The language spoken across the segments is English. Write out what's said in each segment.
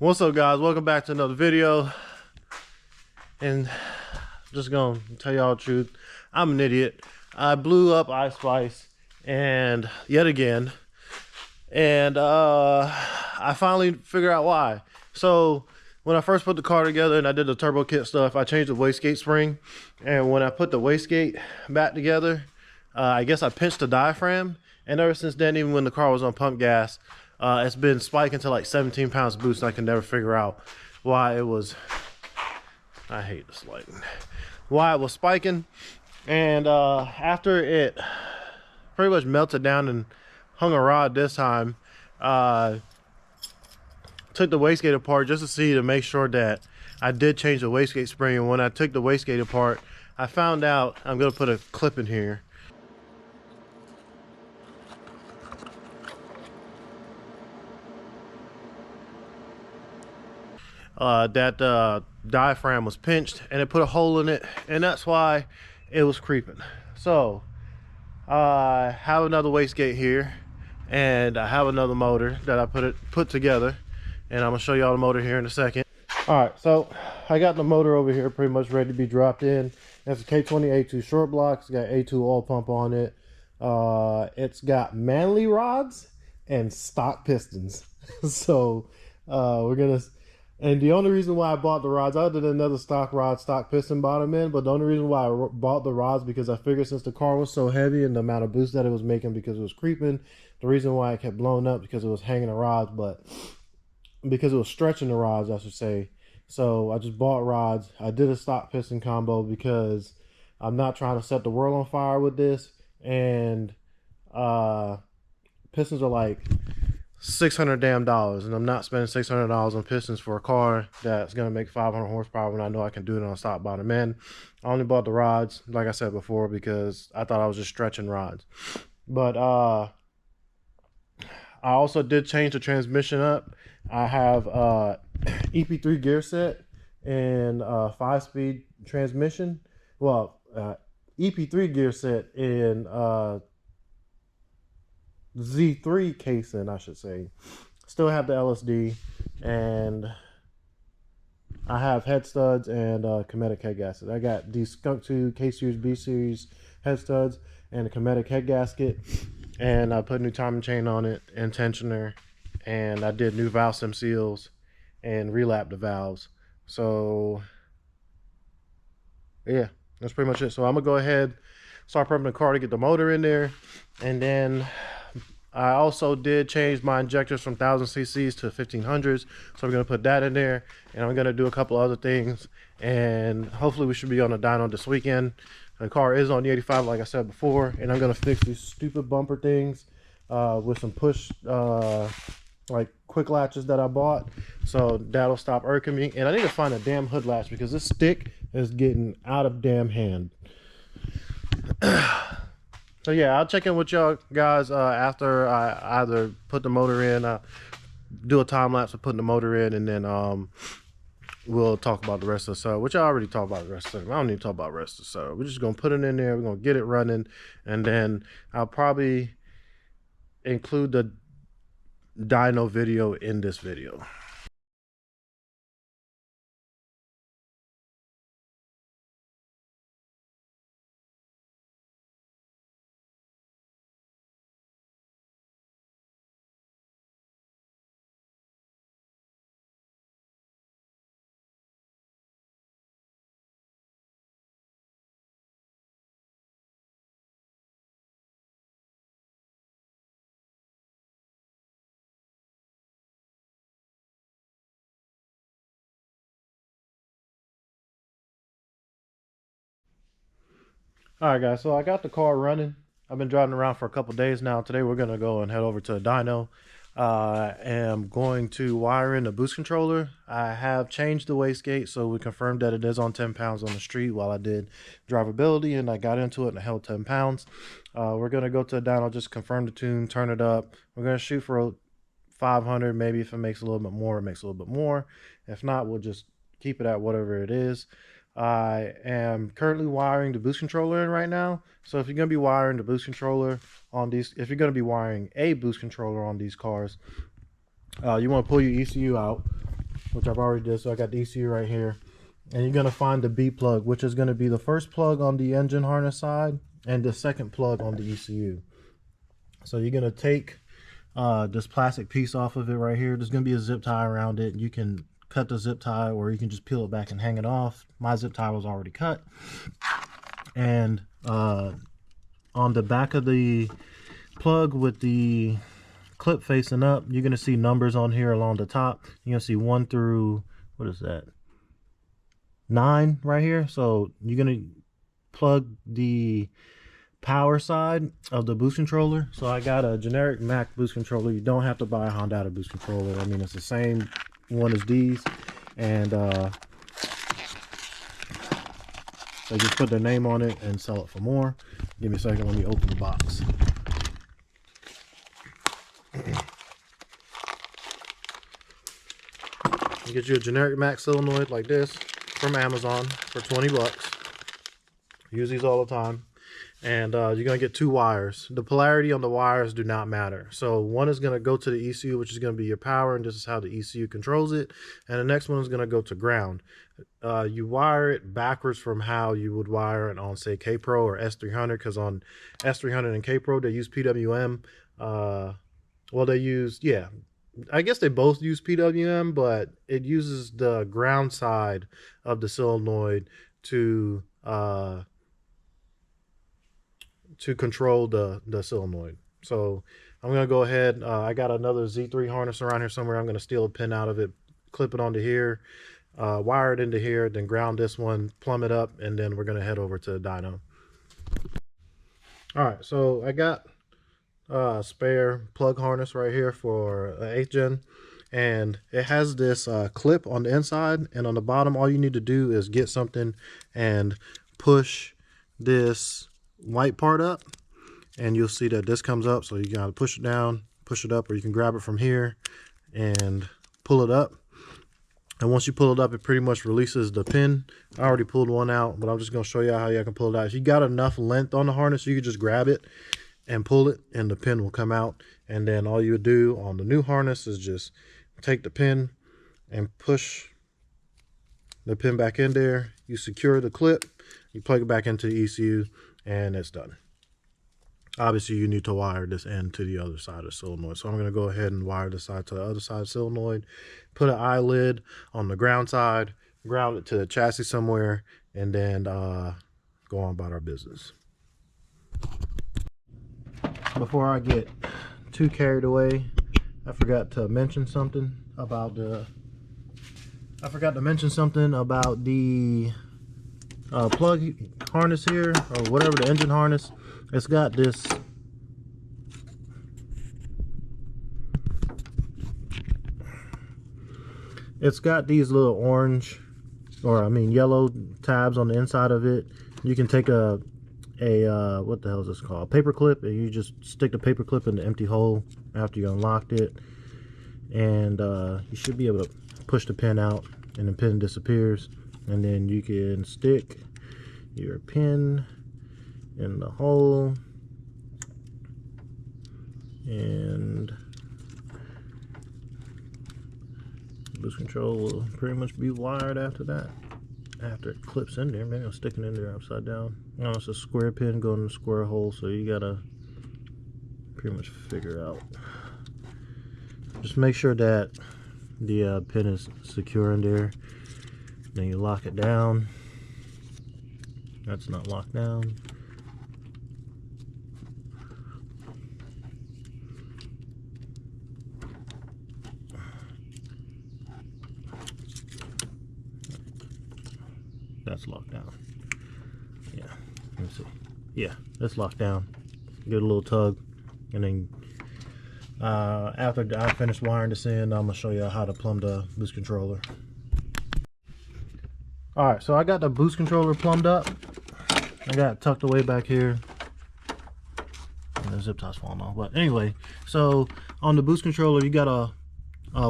What's up, guys? Welcome back to another video. And just gonna tell y'all the truth, I'm an idiot. I blew up iSpice and yet again, and I finally figured out why. So when I first put the car together and I did the turbo kit stuff, I changed the wastegate spring, and when I put the wastegate back together, I guess I pinched the diaphragm, and ever since then, even when the car was on pump gas, it's been spiking to like 17 pounds boost. I can never figure out why it was, I hate this lighting, why it was spiking. And after it pretty much melted down and hung a rod this time, took the wastegate apart just to see, to make sure that I did change the wastegate spring. And when I took the wastegate apart, I found out, I'm gonna put a clip in here, that the diaphragm was pinched and it put a hole in it, and that's why it was creeping. So I have another wastegate here, and I have another motor that I put together, and I'm gonna show y'all the motor here in a second. All right, so I got the motor over here pretty much ready to be dropped in. It's a K20 A2 short block. It's got A2 oil pump on it. It's got Manley rods and stock pistons. So we're gonna, and the only reason why I bought the rods, I did another stock rod, stock piston bottom end, but the only reason why I bought the rods, because I figured since the car was so heavy and the amount of boost that it was making because it was creeping, the reason why it kept blowing up because it was hanging the rods, but because it was stretching the rods, I should say. So I just bought rods. I did a stock piston combo because I'm not trying to set the world on fire with this, and pistons are like $600 damn, and I'm not spending $600 on pistons for a car that's gonna make 500 horsepower when I know I can do it on stock bottom end. I only bought the rods, like I said before, because I thought I was just stretching rods. But I also did change the transmission up. I have EP3 gear set and 5-speed transmission. Well, EP3 gear set in Z3 casing, I should say. Still have the LSD, and I have head studs and Cometic head gaskets. I got these Skunk 2 K Series, B Series head studs and a Cometic head gasket, and I put new timing chain on it and tensioner, and I did new valve stem seals and relapped the valves. So yeah, that's pretty much it. So I'm gonna go ahead, start prepping the car to get the motor in there, and then I also did change my injectors from 1000 cc's to 1500s, so I'm going to put that in there, and I'm going to do a couple other things, and hopefully we should be on the dyno this weekend. The car is on the 85, like I said before, and I'm going to fix these stupid bumper things with some push like quick latches that I bought, so that'll stop irking me. And I need to find a damn hood latch because this stick is getting out of damn hand. So yeah, I'll check in with y'all guys after I either put the motor in, do a time lapse of putting the motor in, and then we'll talk about the rest of the setup, which I already talked about the rest of the setup. I don't need to talk about the rest of the setup. We're just gonna put it in there, we're gonna get it running, and then I'll probably include the dyno video in this video. All right, guys, so I got the car running. I've been driving around for a couple days now. Today we're gonna go and head over to a dyno. I am going to wire in the boost controller. I have changed the wastegate, so we confirmed that it is on 10 pounds on the street while I did drivability, and I got into it and I held 10 pounds. We're gonna go to a dyno, just confirm the tune, turn it up. We're gonna shoot for 500, maybe if it makes a little bit more, it makes a little bit more. If not, we'll just keep it at whatever it is. I am currently wiring the boost controller in right now. So if you're going to be wiring the boost controller on these, if you're going to be wiring a boost controller on these cars, you want to pull your ECU out. which I've already did. So I got the ECU right here, and you're gonna find the B plug, which is gonna be the first plug on the engine harness side and the second plug on the ECU. So you're gonna take this plastic piece off of it right here. There's gonna be a zip tie around it. You can cut the zip tie, or you can just peel it back and hang it off. My zip tie was already cut. And on the back of the plug with the clip facing up, you're gonna see numbers on here along the top. You're gonna see 1 through, what is that, 9 right here. So you're gonna plug the power side of the boost controller. So I got a generic Mac boost controller. You don't have to buy a Honda boost controller. I mean, it's the same one as these, and they just put their name on it and sell it for more. Give me a second, let me open the box. You get you a generic Mac solenoid like this from Amazon for 20 bucks. Use these all the time. And you're gonna get 2 wires. The polarity on the wires do not matter. So one is gonna go to the ECU, which is gonna be your power, and this is how the ECU controls it. And the next one is gonna go to ground. You wire it backwards from how you would wire it on, say, K-Pro or S300, because on S300 and K-Pro they use PWM. Well, they use, yeah, I guess they both use PWM, but it uses the ground side of the solenoid to control the solenoid. So I'm gonna go ahead, I got another Z3 harness around here somewhere. I'm gonna steal a pin out of it, clip it onto here, wire it into here, then ground this one, plumb it up, and then we're gonna head over to the dyno. All right, so I got a spare plug harness right here for 8th gen, and it has this clip on the inside, and on the bottom all you need to do is get something and push this white part up, and you'll see that this comes up. So you gotta push it down, push it up, or you can grab it from here and pull it up. And once you pull it up, it pretty much releases the pin. I already pulled one out, but I'm just gonna show you how you can pull it out. If you got enough length on the harness, you can just grab it and pull it, and the pin will come out. And then all you would do on the new harness is just take the pin and push the pin back in there. You secure the clip, you plug it back into the ECU, and it's done. Obviously you need to wire this end to the other side of the solenoid. So I'm going to go ahead and wire this side to the other side of the solenoid, put an eyelid on the ground side, ground it to the chassis somewhere, and then go on about our business. Before I get too carried away, I forgot to mention something about the plug harness here, or whatever, the engine harness. It's got this these little orange, or I mean yellow tabs on the inside of it. You can take a what the hell is this called, paper clip, and you just stick the paper clip in the empty hole after you unlocked it, and you should be able to push the pin out, and the pin disappears, and then you can stick your pin in the hole, and boost control will pretty much be wired after that. After it clips in there, maybe I'll stick it in there upside down. You know, it's a square pin going in the square hole, so you gotta pretty much figure out. Just make sure that the pin is secure in there. Then you lock it down. That's not locked down. That's locked down. Yeah, let me see. Yeah, that's locked down. Give it a little tug, and then after I finish wiring this in, I'm gonna show you how to plumb the boost controller. All right, so I got the boost controller plumbed up. I got it tucked away back here. And the zip tie's falling off. But anyway, so on the boost controller, you got a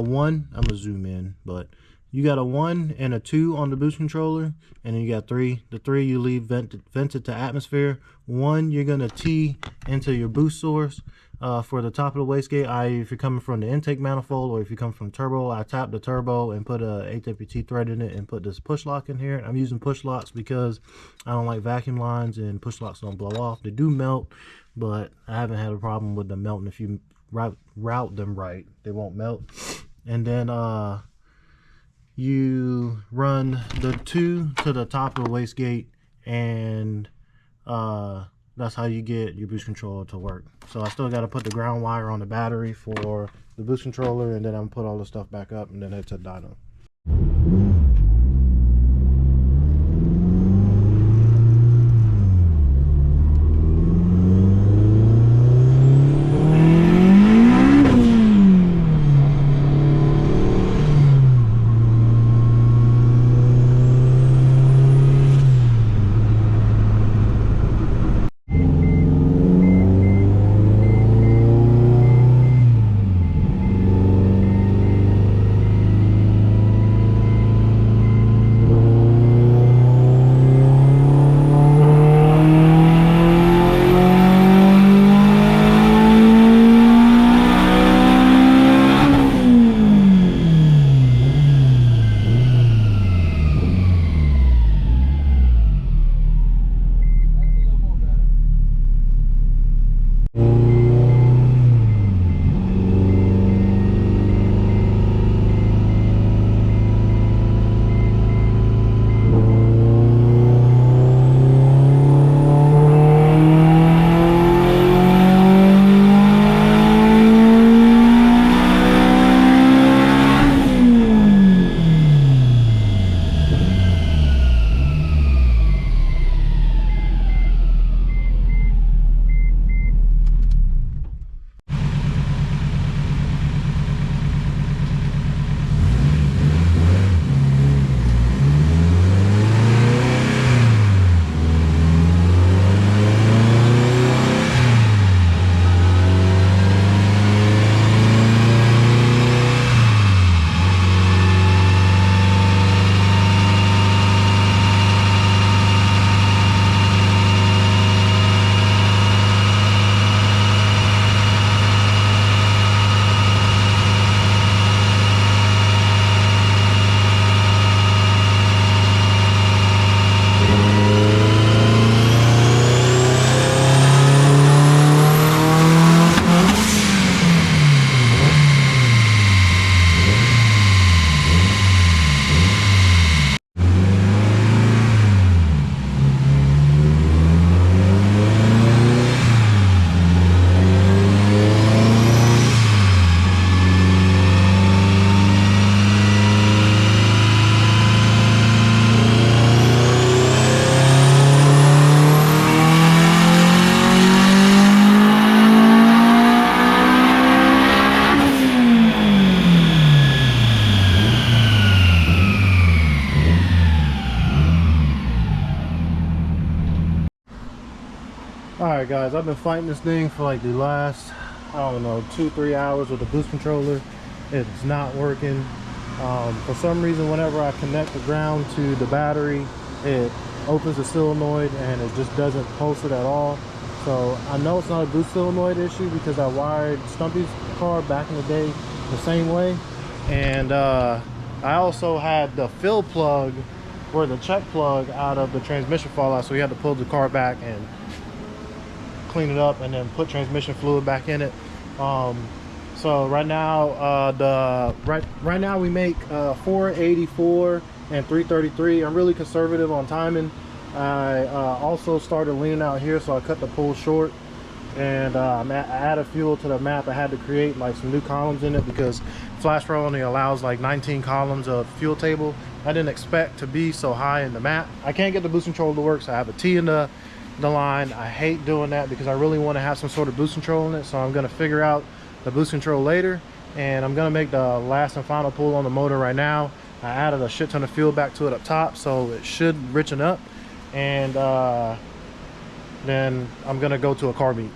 1. I'm gonna zoom in, but you got a 1 and a 2 on the boost controller, and then you got 3. The 3 you leave vented to atmosphere. 1 you're gonna T into your boost source. For the top of the wastegate, if you're coming from the intake manifold or if you come from turbo, I tap the turbo and put a AWT thread in it and put this push lock in here. I'm using push locks because I don't like vacuum lines and push locks don't blow off. They do melt, but I haven't had a problem with them melting. If you route them right, they won't melt. And then you run the 2 to the top of the wastegate, and that's how you get your boost controller to work. So I still got to put the ground wire on the battery for the boost controller, and then I'm gonna put all the stuff back up and then head to dyno. Alright guys, I've been fighting this thing for like the last, I don't know, 2-3 hours with the boost controller. It's not working. For some reason, whenever I connect the ground to the battery, it opens the solenoid and it just doesn't pulse it at all. So I know it's not a boost solenoid issue because I wired Stumpy's car back in the day the same way. And I also had the fill plug or the check plug out of the transmission fallout, so we had to pull the car back and clean it up and then put transmission fluid back in it. So right now right now we make 484 and 333. I'm really conservative on timing. I also started leaning out here, so I cut the pull short, and I added fuel to the map. I had to create like some new columns in it because FlashPro only allows like 19 columns of fuel table. I didn't expect to be so high in the map. I can't get the boost control to work, so I have a T in the line. I hate doing that because I really want to have some sort of boost control in it, so I'm going to figure out the boost control later, and I'm going to make the last and final pull on the motor right now. I added a shit ton of fuel back to it up top, so it should richen up, and then I'm going to go to a car meet.